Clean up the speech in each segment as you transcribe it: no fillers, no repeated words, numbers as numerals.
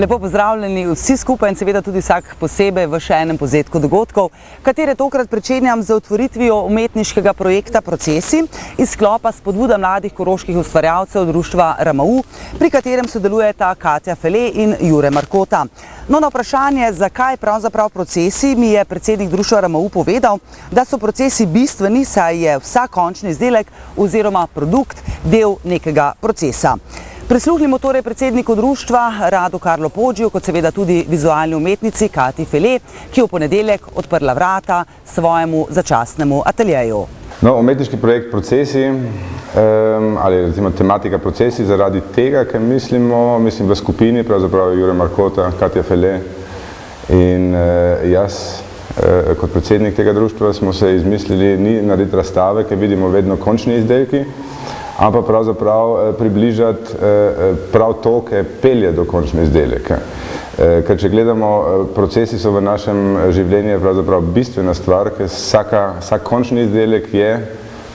Lepo pozdravljeni vsi skupaj in seveda tudi vsak posebej v še enem povzetku dogodkov, katere tokrat pričenjam z otvoritvijo umetniškega projekta Procesi iz sklopa Spodbuda mladih koroških ustvarjalcev društva RMU, pri katerem sodelujeta Katja Fele in Jure Markota. No, na vprašanje, zakaj pravzaprav procesi, mi je predsednik društva RMU povedal, da so procesi bistveni, saj je vsak končni izdelek oziroma produkt del nekega procesa. Prisluhnimo torej predsedniku društva Radu Karlo Poggiju, kot seveda tudi vizualni umetnici Katji Fele, ki je v ponedeljek odprla vrata svojemu začasnemu ateljeju. No, umetniški projekt Procesi, ali recimo tematika Procesi, zaradi tega, ker mislim v skupini, pravzaprav Jure Markota, Katja Fele in jaz kot predsednik tega društva smo se izmislili ni narediti razstave, ker vidimo vedno končni izdelki, ampak pravzaprav približati prav to, ki pelje do končne izdelke. Ker če gledamo, procesi so v našem življenju pravzaprav bistvena stvar, ker vsak končni izdelek je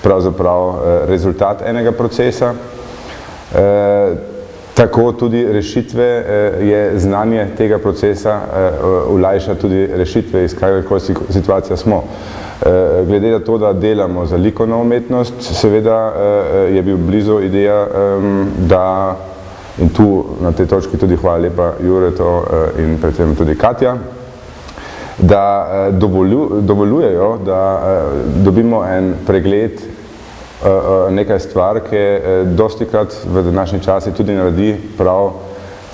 pravzaprav rezultat enega procesa. Tako tudi rešitve je znanje tega procesa, olajša tudi rešitve, iz kakrkoli situacija smo. Glede na to, da delamo za likovno umetnost, seveda je bil blizu ideja, da, in tu na tej točki tudi hvala lepa Jureto in predvsem tudi Katja, da dovoljujejo, da dobimo en pregled nekaj stvar, ki dostikrat v današnji časi tudi naredi prav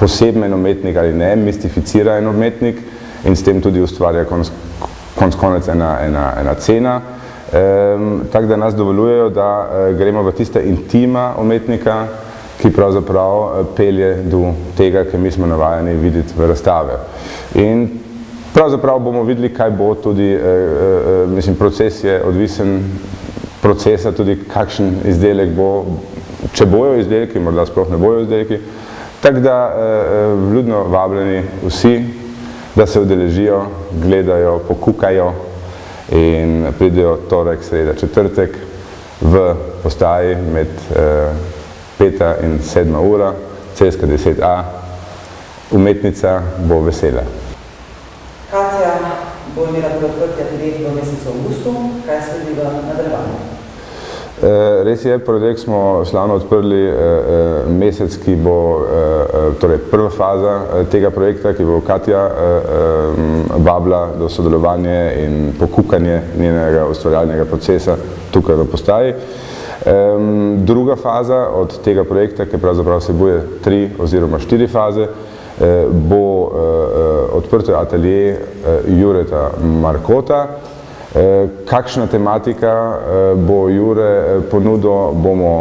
poseben umetnik ali ne, mistificira en umetnik in s tem tudi ustvarja konec ena cena. Tako da nas dovoljujejo, da gremo v tiste intima umetnika, ki pravzaprav pelje do tega, ki mi smo navajeni videti v razstave. In pravzaprav bomo videli, kaj bo tudi, mislim, proces je odvisen procesa, tudi kakšen izdelek bo, če bojo izdelki, morda sploh ne bojo izdelki. Tako da vljudno vabljeni vsi, da se udeležijo, gledajo, pokukajo in pridejo torek, sreda, četrtek v postaji med 5. in 7. ura, Celjska 10A. Umetnica bo vesela. Katja bo imela pri odprtju atelje v mesecu avgustu, kaj sledi v nadaljevanju? Res je, ponedeljek smo slavno odprli mesec, ki bo torej prva faza tega projekta, ki bo Katja vabila do sodelovanja in pokukanje njenega ustvarjalnega procesa tukaj v postaji. Druga faza od tega projekta, ki pravzaprav vsebuje 3 oziroma 4 faze, bo odprtje atelje Jureta Markota. Kakšna tematika bo Jure ponudil, bomo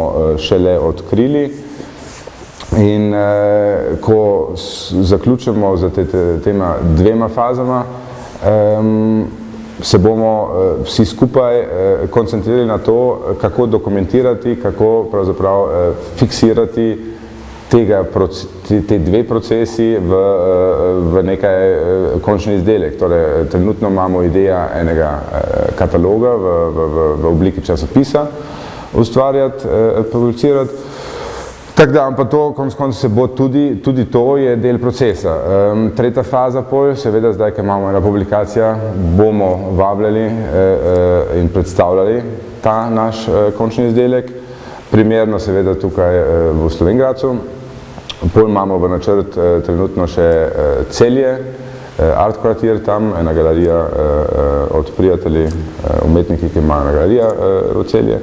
šele odkrili. In ko zaključimo z tema 2 fazama, se bomo vsi skupaj koncentrirali na to, kako dokumentirati, kako pravzaprav fiksirati te 2 procesi v nekaj končni izdelek. Torej, trenutno imamo ideja enega kataloga v obliki časopisa ustvarjati, publicirati. Tako da, ampak to, konec koncev se bo tudi to je del procesa. Tretja faza pol, seveda zdaj, ko imamo ena publikacija, bomo vabljali in predstavljali ta naš končni izdelek. Primerno seveda tukaj v Slovenj Gradcu. Pol imamo v načrt trenutno še Celje, Art kvartir tam, ena galerija od prijatelji, umetniki, ki imajo ena galerija v Celje.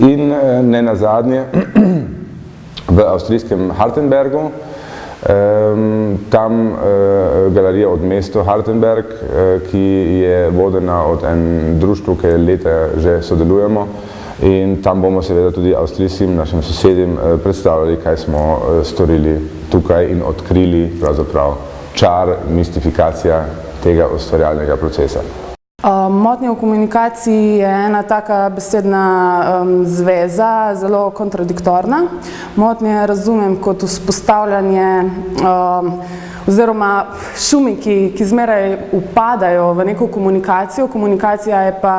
In ne nazadnje v avstrijskem Hartenbergu, tam galerija od mesto Hartenberg, ki je vodena od en društvu, ki leta že sodelujemo. In tam bomo seveda tudi avstrijskim našim sosedim predstavljali, kaj smo storili tukaj in odkrili pravzaprav čar, mistifikacija tega ustvarjalnega procesa. Motnje v komunikaciji je ena taka besedna zveza, zelo kontradiktorna. Motnje razumem kot vzpostavljanje oziroma šumi, ki zmeraj upadajo v neko komunikacijo. Komunikacija je pa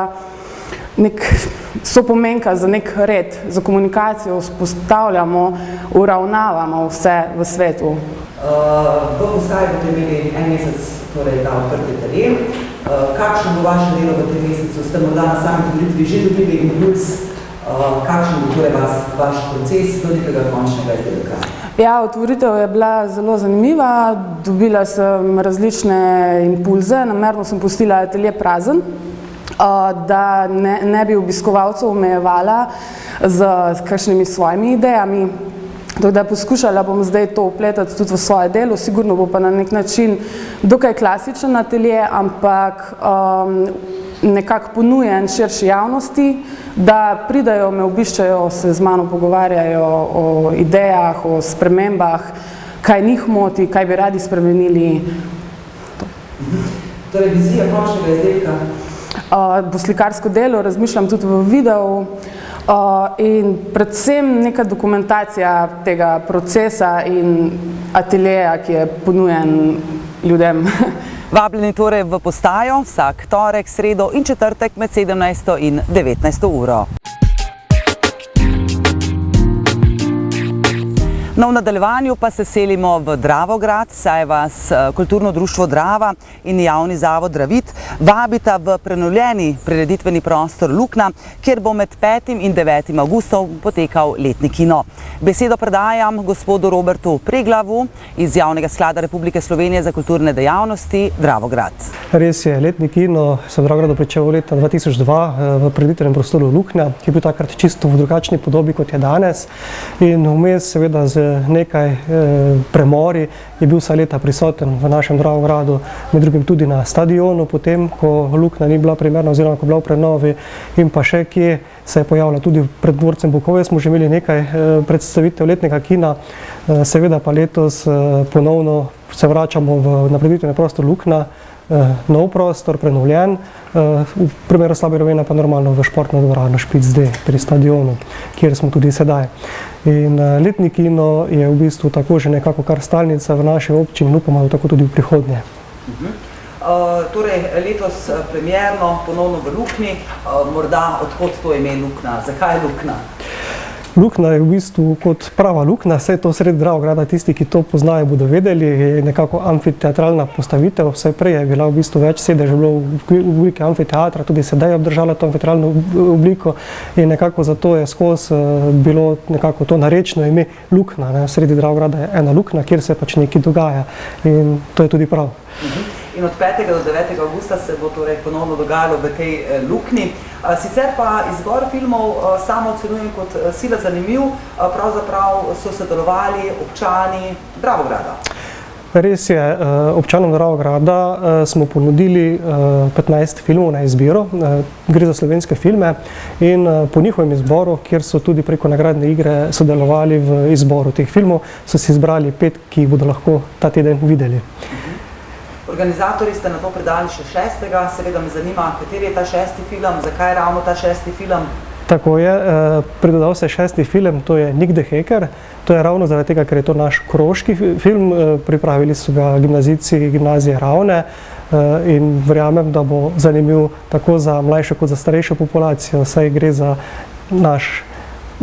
sopomenka za nek red, za komunikacijo, vzpostavljamo, uravnavamo vse v svetu. V postaji boste imeli en mesec, torej ta odprti atelje. Kakšno bo vaše delo v tem mesecu? Ste morda na sami otvoritvi že dobili impuls? Kakšen bo torej vaš proces do nekega končnega izdelka? Ja, otvoritev je bila zelo zanimiva, dobila sem različne impulze, namerno sem pustila atelje prazen, da ne bi obiskovalcev omejevala z kakšnimi svojimi idejami. Tako da poskušala bom zdaj to vpletati tudi v svoje delo, sigurno bo pa na nek način dokaj klasičen atelje, ampak nekako ponujen širši javnosti, da pridajo, me obiščajo, se z mano pogovarjajo o idejah, o spremembah, kaj njih moti, kaj bi radi spremenili. Torej, vizija končnega izdelka? Bo slikarsko delo, razmišljam tudi v videu in predvsem neka dokumentacija tega procesa in ateljeja, ki je ponujen ljudem. Vabljeni torej v postajo vsak torek, sredo in četrtek med 17. in 19. uro. No, v nadaljevanju pa se selimo v Dravograd, saj vas Kulturno društvo Drava in javni zavod Dravit vabita v prenovljeni prireditveni prostor Lukna, kjer bo med 5. in 9. avgustom potekal letni kino. Besedo predajam gospodu Robertu Preglavu iz Javnega sklada Republike Slovenije za kulturne dejavnosti Dravograd. Res je, letni kino se v Dravogradu pričel leta 2002 v prireditvenem prostoru Luknja, ki je bil takrat čisto v drugačni podobi, kot je danes. In vmes seveda z nekaj premori je bil vsa leta prisoten v našem Dravogradu, med drugim tudi na stadionu, potem, ko Luknja ni bila primerna oziroma ko bila v prenovi, in pa še kje se je pojavila tudi pred dvorcem Bukovje, smo že imeli nekaj predstavitev letnega kina, seveda pa letos ponovno se vračamo na prireditveni prostor Luknja, nov prostor, prenovljen, v primeru Slabe Rovena pa normalno v športno dvorano Špic D pri stadionu, kjer smo tudi sedaj. In letni kino je v bistvu tako že nekako kar stalnica v naši občini in upamo tako tudi v prihodnje. Torej, letos premierno, ponovno v Luknji, morda odkot to ime Lukna, zakaj Lukna? Luknja je v bistvu kot prava Luknja, vse to sredi Dravograda, tisti, ki to poznajo, bodo vedeli, je nekako amfiteatralna postavitev, vse prej je bila v bistvu več sedežev v obliki amfiteatra, tudi sedaj je obdržala to amfiteatralno obliko in nekako zato je skozi bilo nekako to narečno ime Luknja, sredi Dravograda je ena Luknja, kjer se pač nekaj dogaja in to je tudi prav. In od 5. do 9. avgusta se bo torej ponovno dogajalo v tej Luknji. Sicer pa izbor filmov samo ocenujem kot sila zanimiv, pravzaprav so sodelovali občani Dravograda. Res je, občanom Dravograda smo ponudili 15 filmov na izbiro, gre za slovenske filme in po njihovem izboru, kjer so tudi preko nagradne igre sodelovali v izboru teh filmov, so si izbrali 5, ki jih bodo lahko ta teden videli. Organizatorji ste na to predali še 6. Seveda me zanima, kateri je ta 6. film, zakaj ravno ta 6. film? Tako je, pridodal se 6. film, to je Nick the Hacker. To je ravno zaradi tega, ker je to naš koroški film, pripravili so ga gimnazijci gimnazije Ravne in verjamem, da bo zanimiv tako za mlajšo kot za starejšo populacijo, saj gre za naš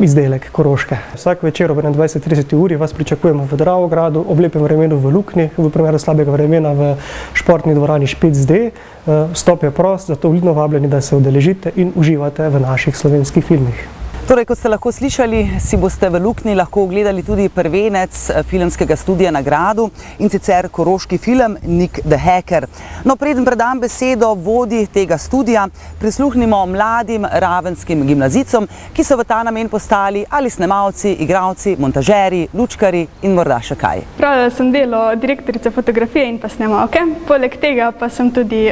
izdelek Koroške. Vsak večer ob 21:30 uri vas pričakujemo v Dravogradu, ob lepem vremenu v Luknji, v primeru slabega vremena v športni dvorani Špic D. Vstop je prost, zato vljudno vabljeni, da se udeležite in uživate v naših slovenskih filmih. Torej, kot ste lahko slišali, si boste v Luknji lahko ogledali tudi prvenec filmskega studia na Gradu in sicer koroški film Nick the Hacker. No, preden predam besedo vodji tega studija, prisluhnimo mladim ravenskim gimnazijcem, ki so v ta namen postali ali snemalci, igralci, montažeri, lučkari in morda še kaj. Pravila sem delo direktorice fotografije in pa snemalke. Poleg tega pa sem tudi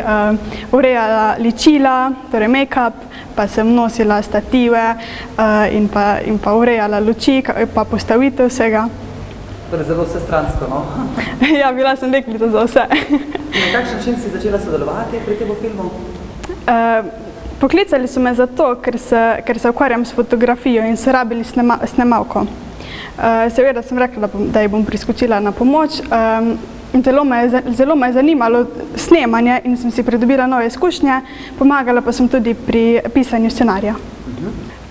urejala ličila, torej make-up, pa sem nosila stative in pa urejala luči, pa postavitev vsega. Torej zelo vsestransko, no? Ja, bila sem deklica za vse. In na kakšen način si začela sodelovati pri tem filmu? Poklicali so me zato, ker se ukvarjam s fotografijo in so rabili snemalko. Seveda sem rekla, da ji bom priskočila na pomoč. In zelo me je zanimalo snemanje in sem si pridobila nove izkušnje, pomagala pa sem tudi pri pisanju scenarija.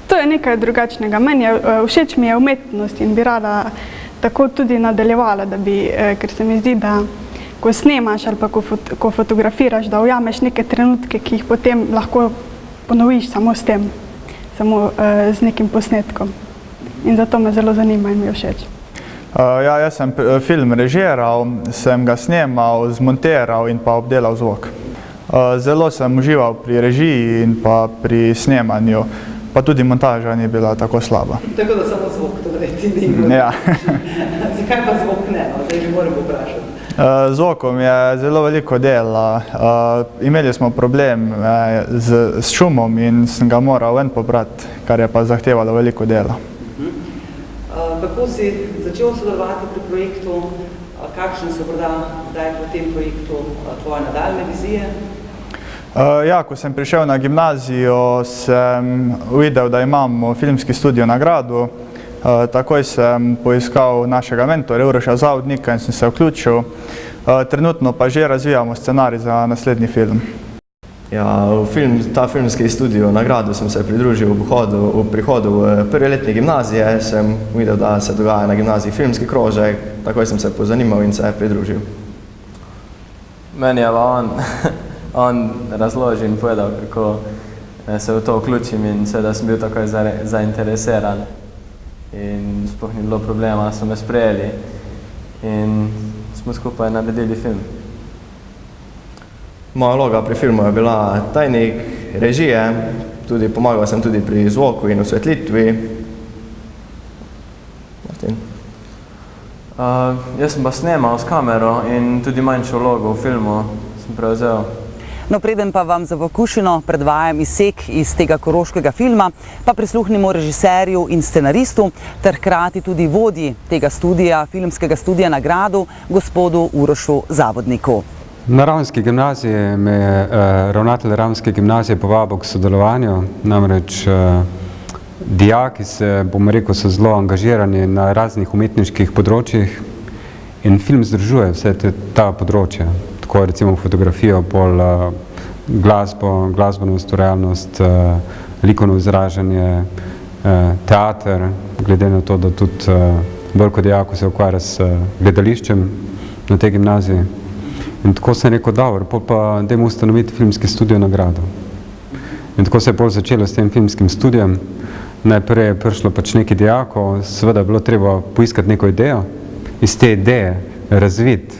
To je nekaj drugačnega. Meni je všeč mi je umetnost in bi rada tako tudi nadaljevala, ker se mi zdi, da ko snemaš ali pa ko fotografiraš, da ujameš neke trenutke, ki jih potem lahko ponoviš samo s tem, samo z nekim posnetkom. In zato me zelo zanima in mi je všeč. Ja, jaz sem film režiral, sem ga snemal, zmontiral in pa obdelal zvok. Zelo sem užival pri režiji in pa pri snemanju, pa tudi montaža ni bila tako slaba. Tako da samo zvok, torej ti ni. Ja. Zakaj pa zvok ne? Zdaj že moram vprašati. Z zvokom je zelo veliko dela. Imeli smo problem s šumom in sem ga moral ven pobrati, kar je pa zahtevalo veliko dela. Kako si začel sodelovati pri projektu? Kakšne so zdaj po tem projektu tvoje nadaljne vizije? Ja, ko sem prišel na gimnazijo, sem videl, da imamo filmski studio na Gradu. Takoj sem poiskal našega mentorja Uroša Zavodnika in sem se vključil. Trenutno pa že razvijamo scenarij za naslednji film. Ja, ta filmski studio na Gradu sem se pridružil v prihodu v prvi letni gimnazije. Sem videl, da se dogaja na gimnaziji filmski krožek, takoj sem se pozanimal in se pridružil. Meni je pa on razložil in povedal, kako se v to vključim in seveda sem bil takoj zainteresiran. In sploh ni bilo problema, so me sprejeli in smo skupaj naredili film. Moja vloga pri filmu je bila tajnik režije, pomagal sem tudi pri zvoku in osvetlitvi. Martin? Jaz sem pa snemal s kamero in tudi manjšo vlogo v filmu sem prevzel. No, preden pa vam za pokušino predvajam izsek iz tega koroškega filma, pa prisluhnimo režiserju in scenaristu ter hkrati tudi vodji tega studija, filmskega studija na Gradu, gospodu Urošu Zavodniku. Na Ravnski gimnaziji me je ravnatelj Ravnske gimnazije povabil k sodelovanju, namreč dijaki so zelo angažirani na raznih umetniških področjih in film združuje vse ta področja, tako recimo fotografijo, bolj glasbeno ustvarjalnost, likovno izražanje, teater, glede na to, da tudi veliko dijakov se ukvarja s gledališčem na tej gimnaziji. In tako sem rekel, dobro, pa dajmo ustanoviti filmski studio na Gradu. In tako se je bolj začelo s tem filmskim studijem. Najprej je prišlo pač nekaj dijakov, seveda je bilo treba poiskati neko idejo, iz te ideje razviti,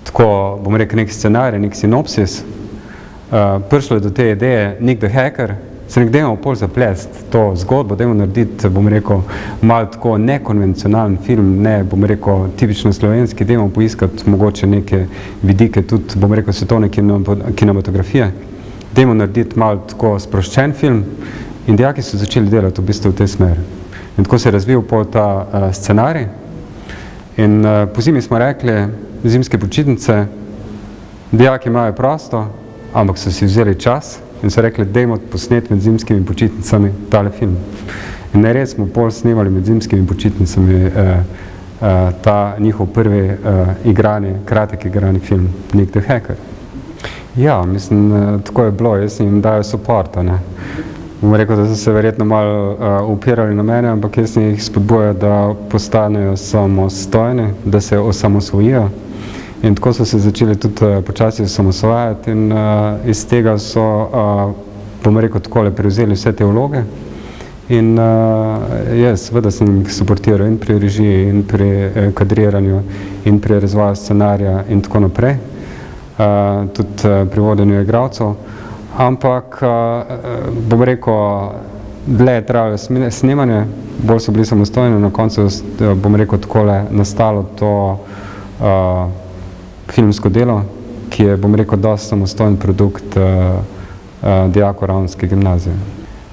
tako bom rekel, nek scenarij, nek sinopsis. Prišlo je do te ideje Nick the Hacker, se nekaj dajmo pol zaplesti to zgodbo, dajmo narediti, bom rekel, malo tako nekonvencionalen film, ne, bom rekel, tipično slovenski, dajmo poiskati mogoče neke vidike, tudi, bom rekel, svetovne kinematografije, dajmo narediti malo tako sproščen film in dijaki so začeli delati v bistvu v tej smeri. In tako se je razvil pol ta scenarij in po zimi smo rekli, zimske počitnice, dijaki imajo prosto, ampak so si vzeli čas in so rekli, dajmo posneti med zimskimi počitnicami tale film. In res smo pol snemali med zimskimi počitnicami ta njihov prvi kratek igrani film, Nick the Hacker. Ja, mislim, tako je bilo, jaz jim dajo supporta, ne. Bom rekel, da so se verjetno malo upirali na mene, ampak jaz jih spodbujal, da postanejo samostojni, da se osamosvojijo. In tako so se začeli tudi počasi osamosvajati in iz tega so, bom rekel, takole prevzeli vse te vloge. In jaz seveda sem jih suportiral in pri režiji, in pri kadriranju, in pri razvoju scenarija in tako naprej. Tudi pri vodenju igralcev. Ampak, bom rekel, dlje je trajalo snemanje, bolj so bili samostojni, na koncu, bom rekel, takole nastalo to filmsko delo, ki je, bom rekel, dosti samostojen produkt dijakov Ravnske gimnazije.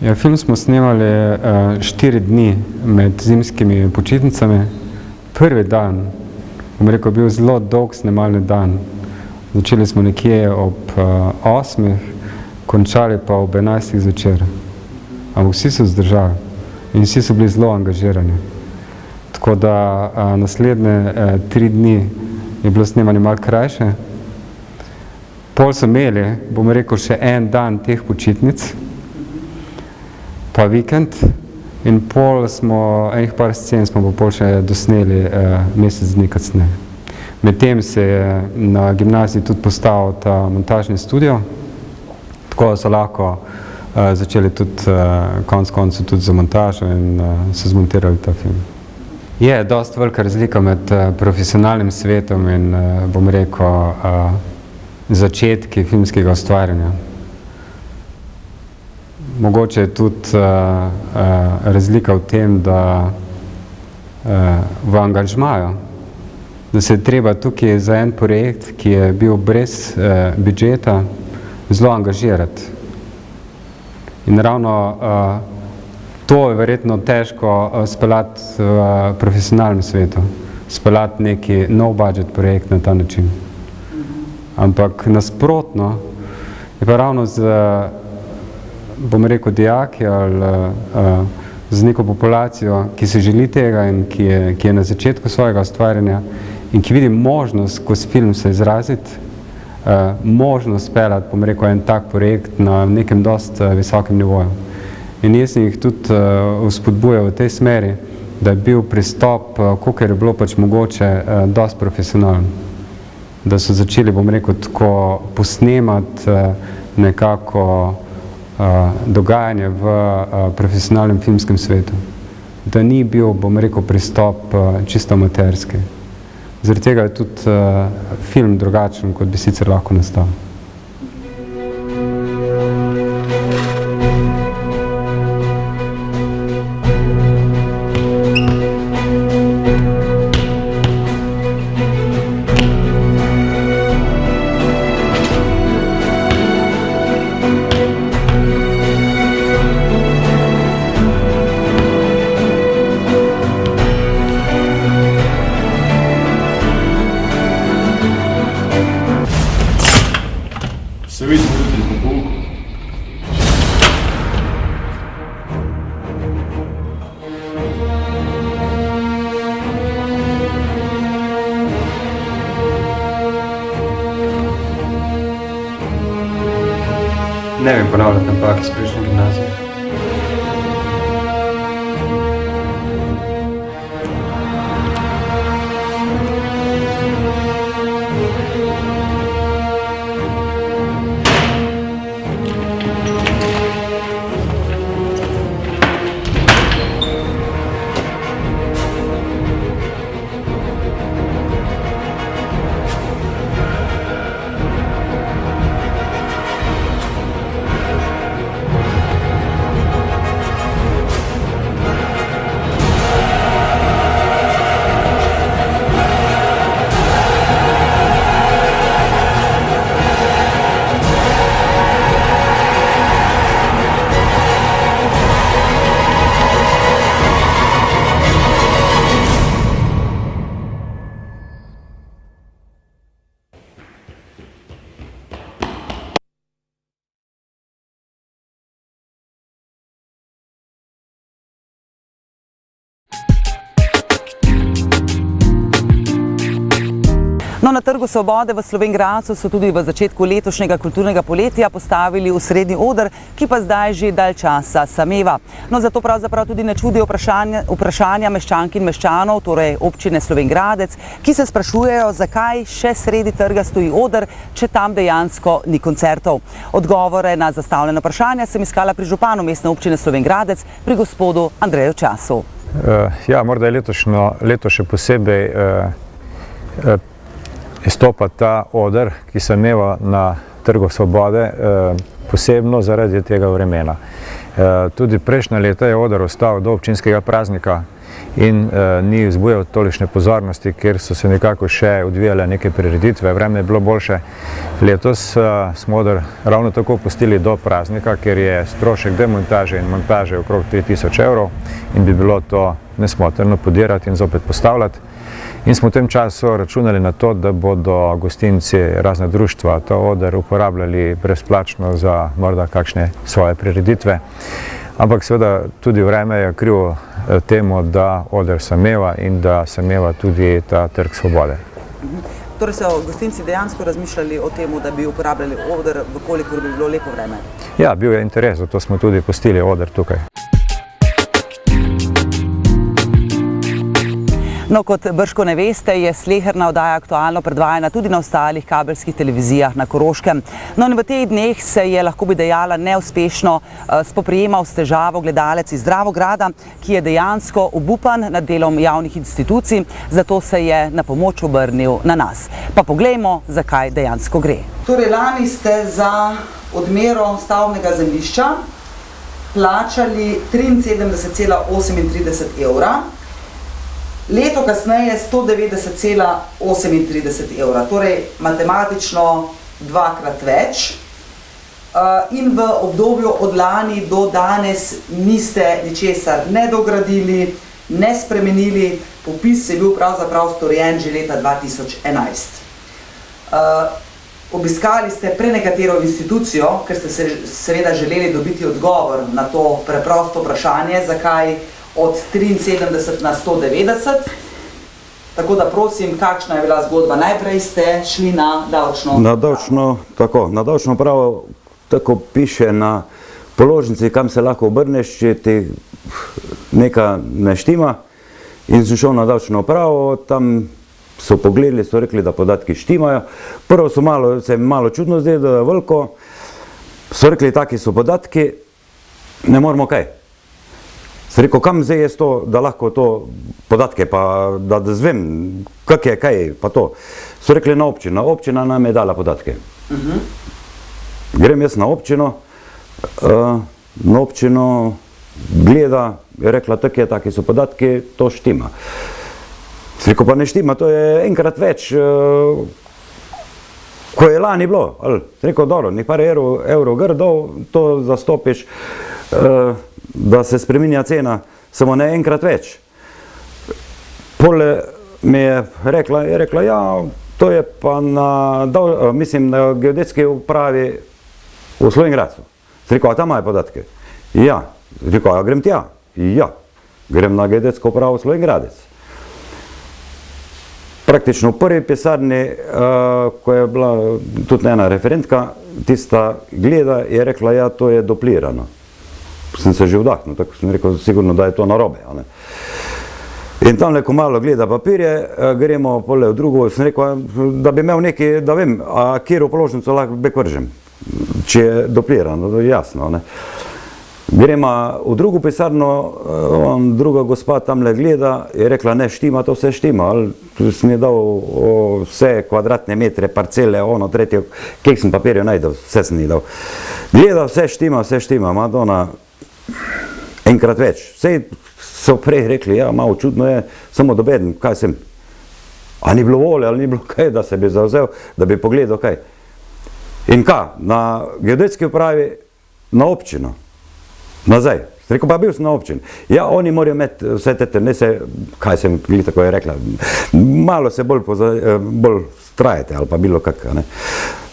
Ja, film smo snemali 4 dni med zimskimi počitnicami. Prvi dan, bom rekel, bil zelo dolg snemalni dan. Začeli smo nekje ob 8, končali pa ob 11 zvečer. Ampak vsi so zdržali in vsi so bili zelo angažirani. Tako da naslednje 3 dni je bilo snemanje malo krajše. Pol so imeli, bom rekel, še en dan teh počitnic, pa vikend, in pol smo, enih par scen smo pa pol še dosneli mesec dni kasneje. Medtem se je na gimnaziji tudi postavil ta montažni studio, tako so lahko začeli tudi konec koncev tudi za montažo in so zmontirali ta film. Je dosti velika razlika med profesionalnim svetom in, bom rekel, začetki filmskega ustvarjanja. Mogoče je tudi razlika v tem, da v angažmaju, da se je treba tukaj za en projekt, ki je bil brez budžeta, zelo angažirati. In ravno to je verjetno težko speljati v profesionalnem svetu, speljati neki nov budget projekt na ta način. Ampak nasprotno je pa ravno z, bom rekel, dijaki ali z neko populacijo, ki se želi tega in ki je na začetku svojega ustvarjanja in ki vidi možnost skozi film se izraziti, možnost speljati, bom rekel, en tak projekt na nekem dosti visokem nivoju. In jaz sem jih tudi vzpodbujal v tej smeri, da je bil pristop, kolikor je bilo pač mogoče, dosti profesionalen. Da so začeli, bom rekel, tako posnemati nekako dogajanje v profesionalnem filmskem svetu. Da ni bil, bom rekel, pristop čisto amaterski. Zaradi tega je tudi film drugačen, kot bi sicer lahko nastal. Se vidimo jutri po pouku. Ne vem ponavljati napak iz prejšnje gimnazije. No, na Trgu Svobode v Slovenj Gradcu so tudi v začetku letošnjega kulturnega poletja postavili osrednji oder, ki pa zdaj že dalj časa sameva. No, zato pravzaprav tudi ne čudi vprašanja meščank in meščanov, torej občine Slovenj Gradec, ki se sprašujejo, zakaj še sredi trga stoji oder, če tam dejansko ni koncertov. Odgovore na zastavljena vprašanja sem iskala pri županu Mestne občine Slovenj Gradec, pri gospodu Andreju Času. Ja, morda je leto še posebej izstopa ta oder, ki se meva na Trgu Svobode, posebno zaradi tega vremena. Tudi prejšnja leta je oder ostal do občinskega praznika in ni vzbujal tolikšne pozornosti, ker so se nekako še odvijale neke prireditve, vreme je bilo boljše. Letos smo oder ravno tako pustili do praznika, ker je strošek demontaže in montaže okrog 3000 evrov in bi bilo to nesmotrno podirati in zopet postavljati. In smo v tem času računali na to, da bodo gostinci, razna društva, ta oder uporabljali brezplačno za morda kakšne svoje prireditve. Ampak seveda tudi vreme je krivo temu, da oder sameva in da sameva tudi ta Trg Svobode. Torej so gostinci dejansko razmišljali o tem, da bi uporabljali oder, vkolikor bi bilo lepo vreme? Ja, bil je interes, zato smo tudi pustili oder tukaj. No, kot brško ne veste, je sleherna oddaja aktualno predvajana tudi na ostalih kabelskih televizijah na Koroškem. No, in v teh dneh se je, lahko bi dejala, neuspešno spoprijemal s težavo gledalec iz Dravograda, ki je dejansko obupan nad delom javnih institucij, zato se je na pomoč obrnil na nas. Pa poglejmo, zakaj dejansko gre. Torej, lani ste za odmero stavbnega zemljišča plačali 73,38 evra. Leto kasneje 190,38 evra, torej matematično dvakrat več. In v obdobju od lani do danes niste ničesar ne dogradili, ne spremenili. Popis je bil pravzaprav storjen že leta 2011. Obiskali ste prenekatero institucijo, ker ste se seveda želeli dobiti odgovor na to preprosto vprašanje, zakaj od 73 na 190. Tako da prosim, kakšna je bila zgodba? Najprej ste šli na davčno pravo. Na davčno pravo tako piše na položnici, kam se lahko obrneš, če ti nekaj ne štima. In sem šel na davčno pravo, tam so pogledali, so rekli, da podatki štimajo. Prvo se je malo čudno zdelo, da je veliko. So rekli, taki so podatki, ne moramo kaj. Sem rekel, kam zdaj je to, da lahko to podatke, pa da zvem, kak je, kaj, pa to. So rekli na občino, občina nam je dala podatke. Grem jaz na občino gleda, je rekla, taki so podatki, to štima. Sem rekel, pa ne štima, to je enkrat več, ko je lani bilo. Sem rekel, dobro, nekaj evrov grdov, to zastopiš, da se spreminja cena, samo ne enkrat več. Pole mi je rekla, ja, to je pa na geodetski upravi v Slovenj Gradcu. Sem rekel, a tam imajo podatke? Ja. Sem rekel, a grem tja? Ja. Grem na geodetsko upravo v Slovenj Gradec. Praktično v prvi pisarni, ko je bila tudi ena referentka, tista gleda, je rekla, ja, to je duplirano. Sem se že vdahnil, tako sem rekel, sigurno, da je to narobe. In tamle, ko malo gleda papirje, gremo pole v drugo, sem rekel, da bi imel nekaj, da vem, a kjero položnico lahko bek vržem, če je duplirano, jasno. Gremo v drugo pisarno, druga gospa tamle gleda, je rekla, ne štima, to vse štima, sem je dal vse kvadratne metre, parcele, tretje, kek sem papirje najdel, vse sem ji dal. Gleda, vse štima, Madonna, enkrat več. Vse so prej rekli, ja, malo čudno je, samo dobeden, kaj sem. A ni bilo volje, ali ni bilo kaj, da se bi zavzel, da bi pogledal kaj. In kaj, na geodetski upravi, na občino, nazaj. Rekel, pa bil sem na občini. Ja, oni morajo imeti vse te, ne se, kaj sem, tako je rekla, malo se bolj strajete, ali pa bilo kakega, ne.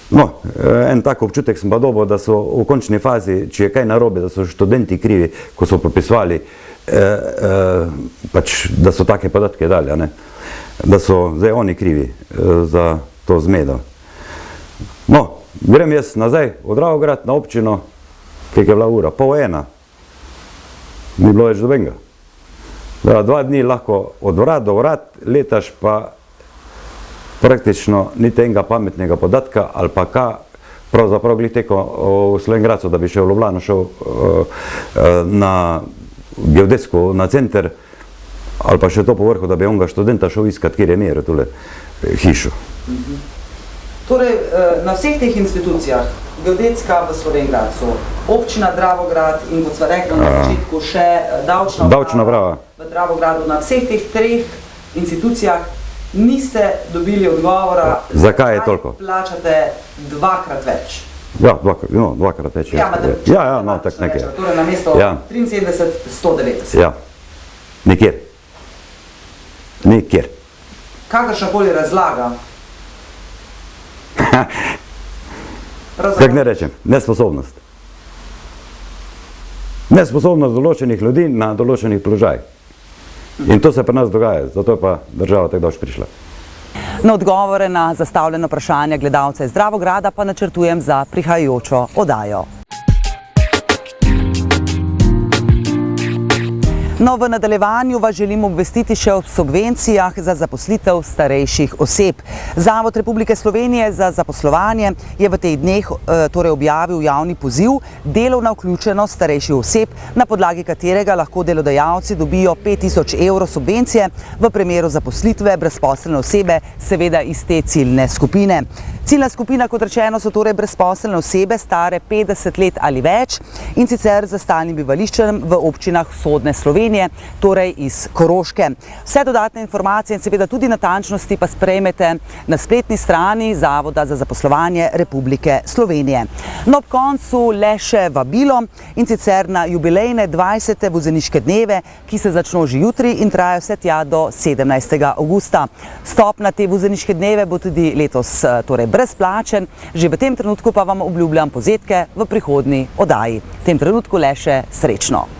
No, en tak občutek sem pa dobil, da so v končni fazi, če je kaj narobe, da so študenti krivi, ko so popisovali, da so take podatke dali, da so zdaj oni krivi za to zmedo. No, grem jaz nazaj v Dravograd na občino, kjer je bila ura, 12:30. Ni bilo več dobenga. 2 dni lahko od vrat do vrat letaš, pa praktično niti enega pametnega podatka, ali pa kaj, pravzaprav glih teko v Slovenj Gradcu, da bi šel v Ljubljano, šel na geodetsko, na center, ali pa še to povrhu, da bi onega študenta šel iskat, kjer je meril tule hišo. Torej, na vseh teh institucijah, geodetska v Slovenj Gradcu, občina Dravograd in, kot sva rekla na začetku, še davčna uprava v Dravogradu, na vseh teh 3 institucijah niste dobili odgovora, zakaj je toliko plačate dvakrat več. Ja, dvakrat več. Ja, no, tak nekaj. Torej, na mesto 73, 190. Ja, nikjer. Nikjer. Kakršnakoli razlaga? Kako ne rečem, nesposobnost. Nesposobnost določenih ljudi na določenih položajih. In to se pri nas dogaja, zato je pa država tako dolž prišla. Na odgovore na zastavljeno vprašanje gledalca iz Dravograda pa načrtujem za prihajajočo oddajo. No, v nadaljevanju vas želim obvestiti še o subvencijah za zaposlitev starejših oseb. Zavod Republike Slovenije za zaposlovanje je v teh dneh objavil javni poziv delovna vključenost starejših oseb, na podlagi katerega lahko delodajalci dobijo 5000 evrov subvencije v primeru zaposlitve brezposelne osebe, seveda iz te ciljne skupine. Ciljna skupina, kot rečeno, so torej brezposelne osebe stare 50 let ali več in sicer z stalnim bivališčem v občinah vzhodne Slovenije, torej iz Koroške. Vse dodatne informacije in seveda tudi natančnosti pa sprejmete na spletni strani Zavoda za zaposlovanje Republike Slovenije. No, ob koncu le še vabilo in sicer na jubilejne 20. vozeniške dneve, ki se začno že jutri in trajajo vse tja do 17. avgusta. Vstop na te vozeniške dneve bo tudi letos torej brezplačen, že v tem trenutku pa vam obljubljam povzetke v prihodnji oddaji. V tem trenutku le še srečno.